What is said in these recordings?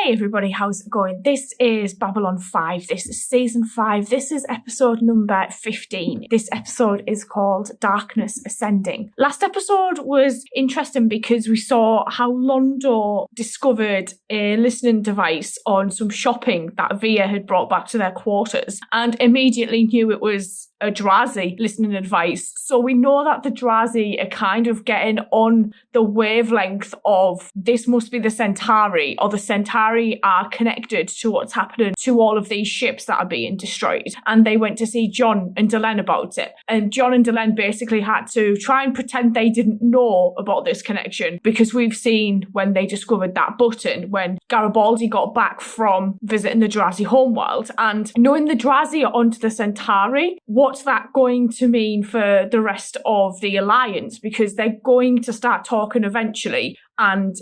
Hey everybody, how's it going? This is Babylon 5. This is season 5. This is episode number 15. This episode is called Darkness Ascending. Last episode was interesting because we saw how Londo discovered a listening device on some shopping that Via had brought back to their quarters and immediately knew it was a Drazi listening device. So we know that the Drazi are kind of getting on the wavelength of this must be the Centauri, or the Centauri are connected to what's happening to all of these ships that are being destroyed. And they went to see John and Delenn about it. And John and Delenn basically had to try and pretend they didn't know about this connection, because we've seen when they discovered that button, when Garibaldi got back from visiting the Drazi homeworld, and knowing the Drazi are onto the Centauri, what's that going to mean for the rest of the Alliance? Because they're going to start talking eventually. And,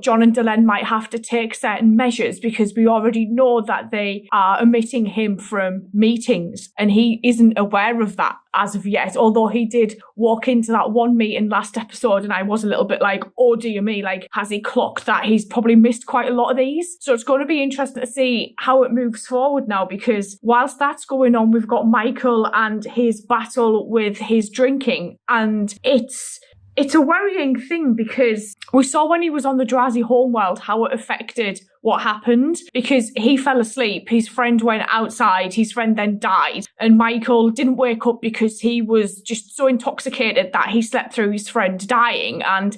John and Delenn might have to take certain measures because we already know that they are omitting him from meetings and he isn't aware of that as of yet. Although he did walk into that one meeting last episode and I was a little bit like, oh dear me, like, has he clocked that he's probably missed quite a lot of these? So it's going to be interesting to see how it moves forward now, because whilst that's going on, we've got Michael and his battle with his drinking, and it's a worrying thing because we saw when he was on the Drazi homeworld how it affected what happened, because he fell asleep, his friend went outside, his friend then died, and Michael didn't wake up because he was just so intoxicated that he slept through his friend dying. And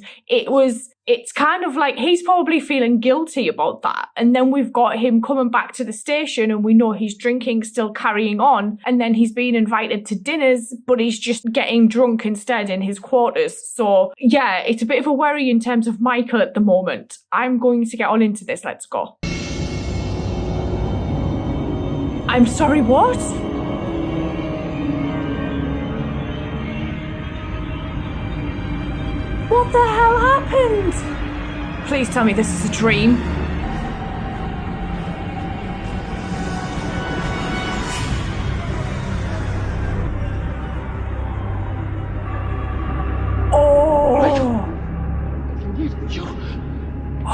it's kind of like he's probably feeling guilty about that. And then we've got him coming back to the station and we know he's drinking, still carrying on, and then he's being invited to dinners, but he's just getting drunk instead in his quarters. So yeah, it's a bit of a worry in terms of Michael at the moment. I'm going to get on into this. Let's go. I'm sorry, what? What the hell happened? Please tell me this is a dream. Oh!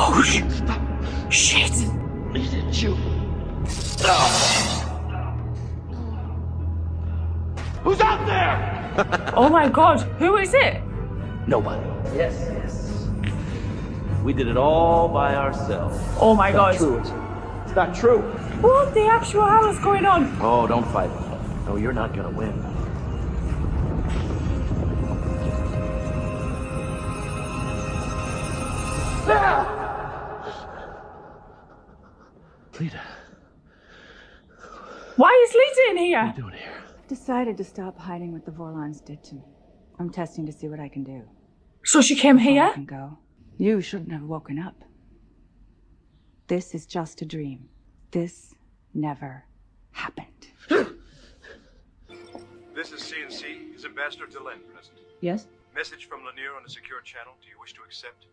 Oh, shit! Needed you. Who's out there? Oh my god, who is it? Nobody. Yes. We did it all by ourselves. Oh my god. It's not true. What the actual hell is going on? Oh, don't fight. No, you're not gonna win. Lita. Why is Lita in here? What are you doing here? Decided to stop hiding what the Vorlons did to me. I'm testing to see what I can do. So she came Before I here? can go. You shouldn't have woken up. This is just a dream. This never happened. This is CNC. Is Ambassador Delenn present? Yes? Message from Lanier on a secure channel. Do you wish to accept?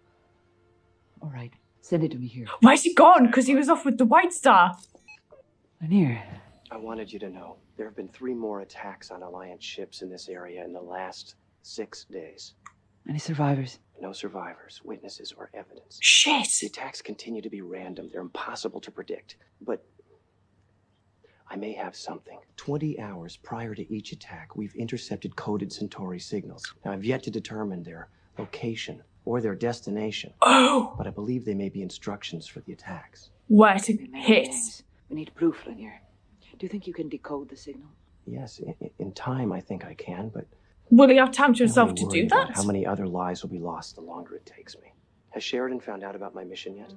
All right. Send it to me here. Why is he gone? Because he was off with the White Star. Lanier. I wanted you to know, there have been 3 more attacks on Alliance ships in this area in the last 6 days. Any survivors? No survivors, witnesses, or evidence. Shit. The attacks continue to be random. They're impossible to predict. But I may have something. 20 hours prior to each attack, we've intercepted coded Centauri signals. Now, I've yet to determine their location or their destination. Oh. But I believe they may be instructions for the attacks. Where to hit. We need proof, Lanier. Do you think you can decode the signal? Yes, in time I think I can, but... Will he have time to I'm himself really to do worried about that? how many other lives will be lost the longer it takes me. Has Sheridan found out about my mission yet?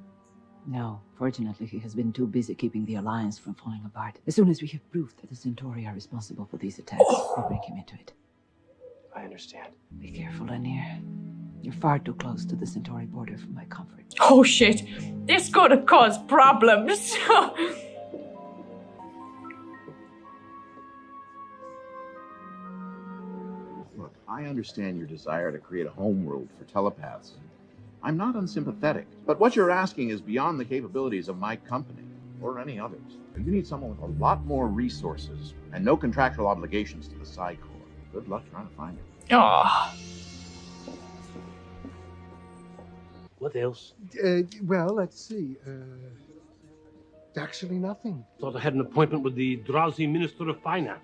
No. Fortunately, he has been too busy keeping the Alliance from falling apart. As soon as we have proof that the Centauri are responsible for these attacks, we'll bring him into it. I understand. Be careful, Lanier. You're far too close to the Centauri border for my comfort. Oh shit. This could have caused problems. Look, I understand your desire to create a homeworld for telepaths. I'm not unsympathetic, but what you're asking is beyond the capabilities of my company or any others. You need someone with a lot more resources and no contractual obligations to the Psi Corps. Good luck trying to find it. Oh. What else? Well, let's see. Actually, nothing. Thought I had an appointment with the drowsy Minister of Finance.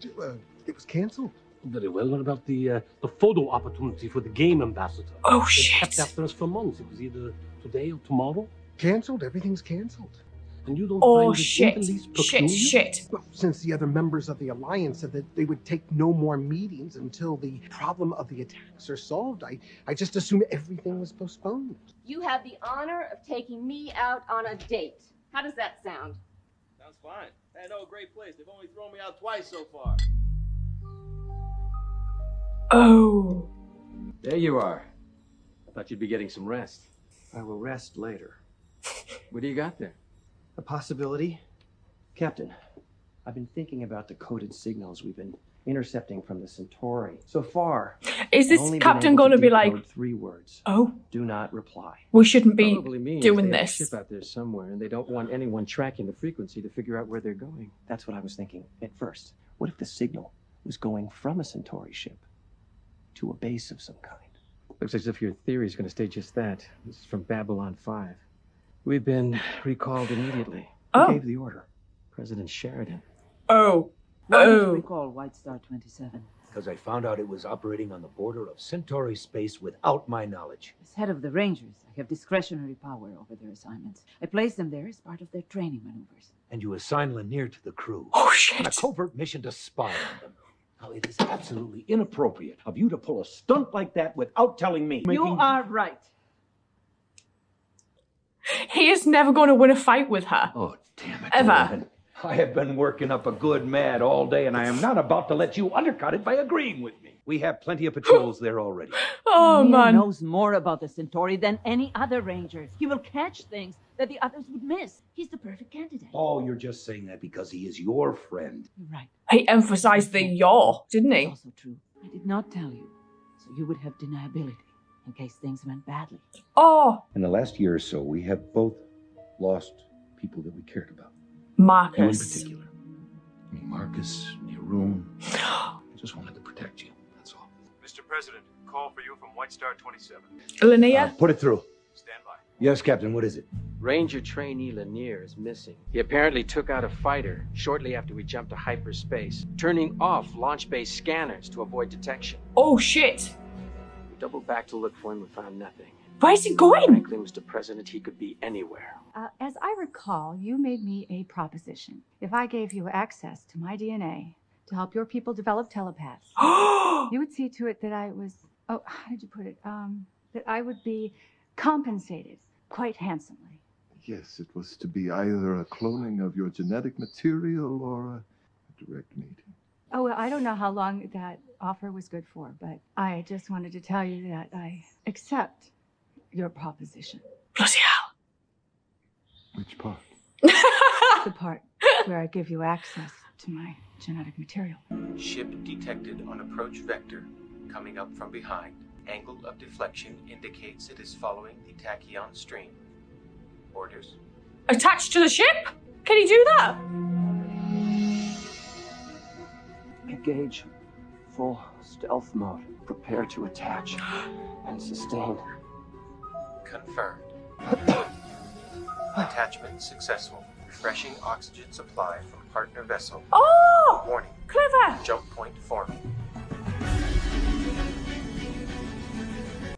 It was canceled. Very well. What about the photo opportunity for the game ambassador? Oh, They've shit. kept after us for months. It was either today or tomorrow. Canceled? Everything's canceled. And you don't Oh, find this in shit. the least Shit, peculiar? shit. Well, since the other members of the Alliance said that they would take no more meetings until the problem of the attacks are solved, I just assumed everything was postponed. You have the honor of taking me out on a date. How does that sound? Sounds fine. Hey, no, great place. They've only thrown me out twice so far. Oh. There you are. I thought you'd be getting some rest. I will rest later. What do you got there? A possibility? Captain, I've been thinking about the coded signals we've been intercepting from the Centauri. So far, Is this I've only been captain able going to be decode like, 3 words. oh, Do not reply. we shouldn't be Probably means doing they have a this? ship out there somewhere, and they don't want anyone tracking the frequency to figure out where they're going. That's what I was thinking at first. What if the signal was going from a Centauri ship to a base of some kind? Looks as if your theory is going to stay just that. This is from Babylon 5. We've been recalled immediately. Oh. Who gave the order? President Sheridan. Oh. Why did you Oh. recall White Star 27? Because I found out it was operating on the border of Centauri space without my knowledge. As head of the Rangers, I have discretionary power over their assignments. I place them there as part of their training maneuvers. And you assign Lanier to the crew. Oh, On a shit. covert mission to spy on them. Now, it is absolutely inappropriate of you to pull a stunt like that without telling me. You are right. He is never going to win a fight with her. Oh, damn it. Ever. Dylan. I have been working up a good mad all day, and I am not about to let you undercut it by agreeing with me. We have plenty of patrols there already. Oh, Neil man. knows more about the Centauri than any other Rangers. He will catch things that the others would miss. He's the perfect candidate. Oh, you're just saying that because he is your friend. You're right. He emphasized the yaw, didn't It's he? also true. I did not tell you, so you would have deniability in case things went badly. Oh, In the last year or so, we have both lost people that we cared about. You in Marcus. particular. I mean, Marcus, Neroon. I just wanted to protect you, that's all. Mr. President, call for you from White Star 27. Lanier. Put it through. Stand by. Yes, Captain, what is it? Ranger trainee Lanier is missing. He apparently took out a fighter shortly after we jumped to hyperspace, turning off launch base scanners to avoid detection. Oh, shit. We doubled back to look for him and found nothing. Where's he going? Frankly, Mr. President, he could be anywhere. As I recall, you made me a proposition. If I gave you access to my DNA to help your people develop telepaths, you would see to it that I was, oh, how did you put it? That I would be compensated quite handsomely. Yes, it was to be either a cloning of your genetic material or a direct mating. Oh, well, I don't know how long that offer was good for, but I just wanted to tell you that I accept your proposition. Bloody hell. Which part? The part where I give you access to my genetic material. Ship detected on approach vector, coming up from behind. Angle of deflection indicates it is following the tachyon stream. Orders. Attached to the ship? Can he do that? Engage. Full stealth mode. Prepare to attach and sustain. Confirmed. Attachment successful. Refreshing oxygen supply from partner vessel. Oh! Warning. Clever. Jump point forming.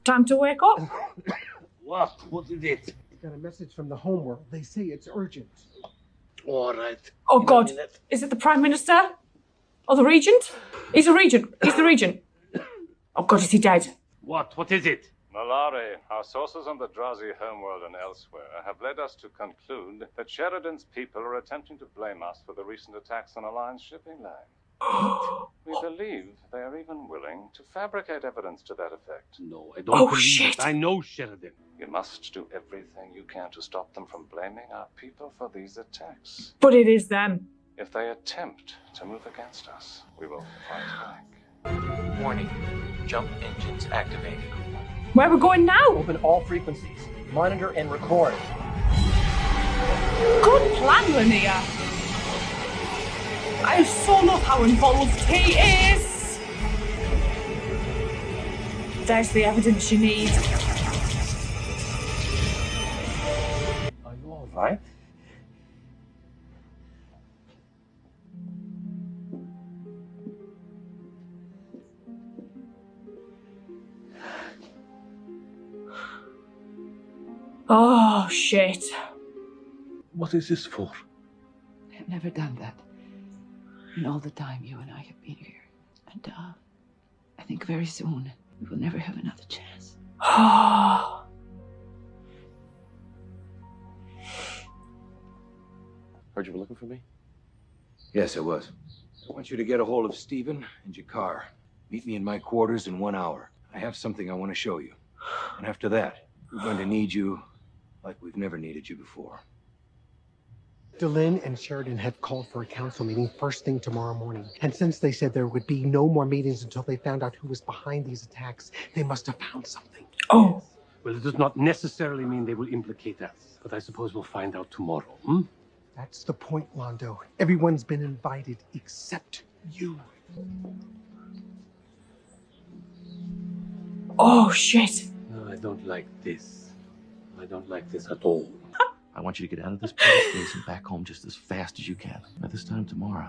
Time to wake up. What? What is it? Got a message from the homeworld. They say it's urgent. All right. Oh, God. Is it the Prime Minister? Or the Regent? He's a Regent. He's the Regent. Oh, God, is he dead? What? What is it? Malari, our sources on the Drazi homeworld and elsewhere have led us to conclude that Sheridan's people are attempting to blame us for the recent attacks on Alliance shipping line. We believe they are even willing to fabricate evidence to that effect. No, I don't Oh, believe shit. it. I know Sheridan. You must do everything you can to stop them from blaming our people for these attacks. But it is them. If they attempt to move against us, we will fight back. Warning. Jump engines activated. Where we're going now? Open all frequencies. Monitor and record. Good plan, Lanier. I so love how involved he is. There's the evidence you need. Are you all right? Oh, shit. What is this for? I've never done that in all the time you and I have been here. And, I think very soon we will never have another chance. Heard you were looking for me? Yes, I was. I want you to get a hold of Stephen and Jakar. Meet me in my quarters in 1 hour. I have something I want to show you. And after that, we're going to need you like we've never needed you before. Delenn and Sheridan have called for a council meeting first thing tomorrow morning. And since they said there would be no more meetings until they found out who was behind these attacks, they must have found something. Oh. Well, it does not necessarily mean they will implicate us, but I suppose we'll find out tomorrow, hmm? That's the point, Londo. Everyone's been invited except you. Oh, shit. No, I don't like this. I don't like this at all. I want you to get out of this place and back home just as fast as you can. By this time tomorrow,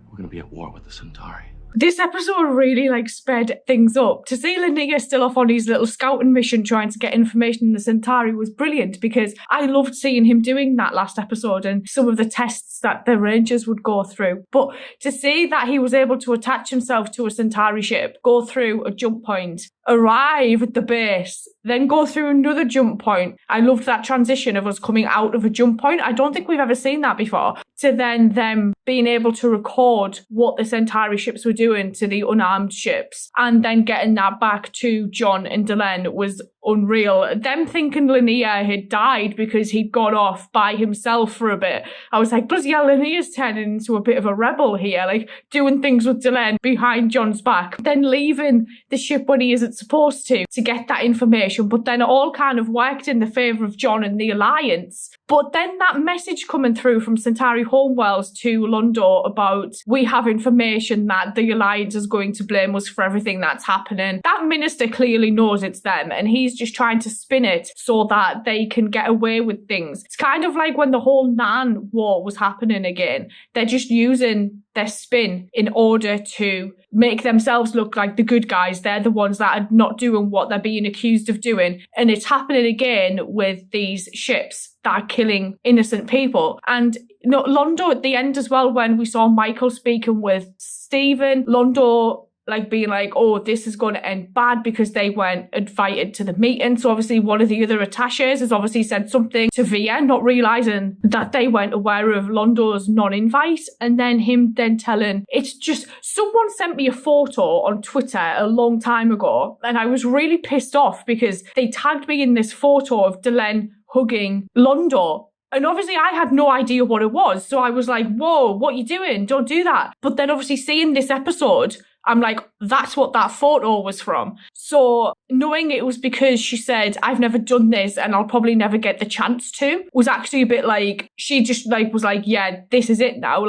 we're gonna be at war with the Centauri. This episode really sped things up. To see Linnea still off on his little scouting mission trying to get information in the Centauri was brilliant, because I loved seeing him doing that last episode and some of the tests that the Rangers would go through. But to see that he was able to attach himself to a Centauri ship, go through a jump point, arrive at the base, then go through another jump point. I loved that transition of us coming out of a jump point. I don't think we've ever seen that before. To then them being able to record what the Centauri ships were doing to the unarmed ships and then getting that back to John and Delenn was unreal. Them thinking Linnea had died because he'd gone off by himself for a bit. I was like, bloody hell, Linnea's turning into a bit of a rebel here, doing things with Delenn behind John's back, then leaving the ship when he isn't supposed to get that information. But then it all kind of worked in the favour of John and the Alliance. But then that message coming through from Centauri Homewells to Londo about, we have information that the Alliance is going to blame us for everything that's happening. That minister clearly knows it's them, and he's just trying to spin it so that they can get away with things. It's kind of like when the whole Nan war was happening again. They're just using their spin in order to make themselves look like the good guys. They're the ones that are not doing what they're being accused of doing. And it's happening again with these ships that are killing innocent people. And Londo at the end as well, when we saw Michael speaking with Stephen, Londo being like, oh, this is going to end bad because they weren't invited to the meeting. So obviously one of the other attaches has obviously said something to Via, not realising that they weren't aware of Londo's non-invite. And then him then telling, it's just, someone sent me a photo on Twitter a long time ago and I was really pissed off because they tagged me in this photo of Delenn hugging Londo. And obviously I had no idea what it was. So I was like, whoa, what are you doing? Don't do that. But then obviously seeing this episode, I'm like, that's what that photo was from. So knowing it was because she said, I've never done this and I'll probably never get the chance to, was actually a bit like, she just was like, yeah, this is it now.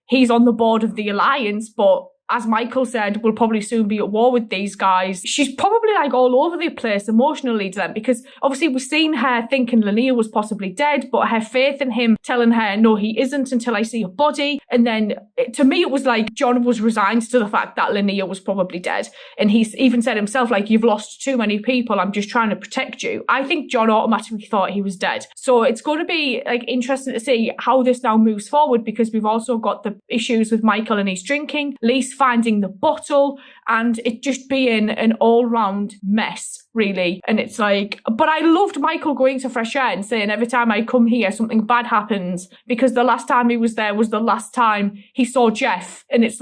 He's on the board of the Alliance, but as Michael said, we'll probably soon be at war with these guys. She's probably all over the place emotionally to them, because obviously we've seen her thinking Linnea was possibly dead, but her faith in him telling her, no, he isn't until I see a body. And then to me, it was like John was resigned to the fact that Linnea was probably dead. And he's even said himself, you've lost too many people. I'm just trying to protect you. I think John automatically thought he was dead. So it's going to be interesting to see how this now moves forward, because we've also got the issues with Michael and his drinking, Lise finding the bottle, and it just being an all-round mess, really. And it's but I loved Michael going to Fresh Air and saying, every time I come here, something bad happens, because the last time he was there was the last time he saw Jeff. And it's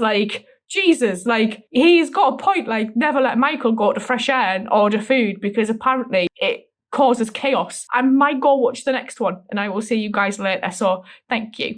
Jesus, he's got a point, never let Michael go to Fresh Air and order food, because apparently it causes chaos. I might go watch the next one, and I will see you guys later. So thank you.